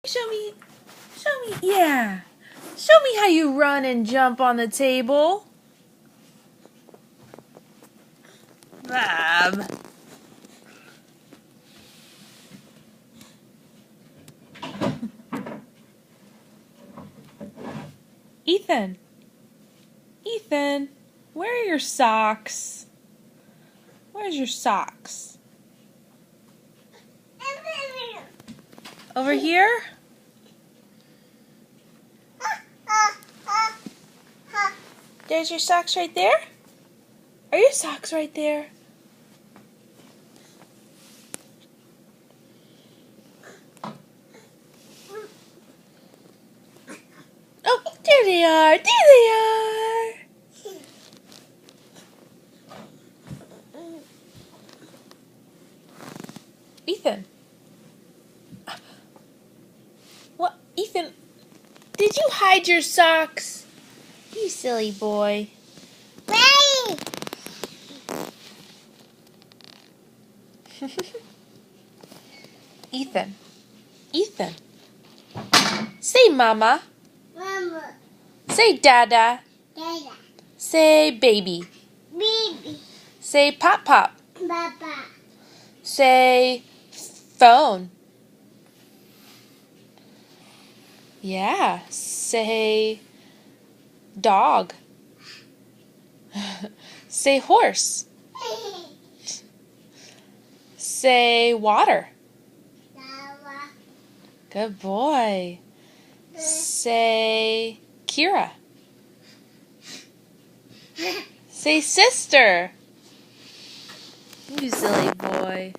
Show me. Yeah. Show me how you run and jump on the table. Bob. Ethan. Ethan, where are your socks? Where's your socks? Over here? There's your socks right there? Are your socks right there? Oh, there they are. There they are. Ethan. What? Ethan, did you hide your socks? You silly boy. Ethan. Ethan. Say mama. Mama. Say dada. Dada. Say baby. Baby. Say pop pop. Papa. Say phone. Yeah. Say dog. Say horse. Say water. Lava. Good boy. Say Kira. Say sister. You silly boy.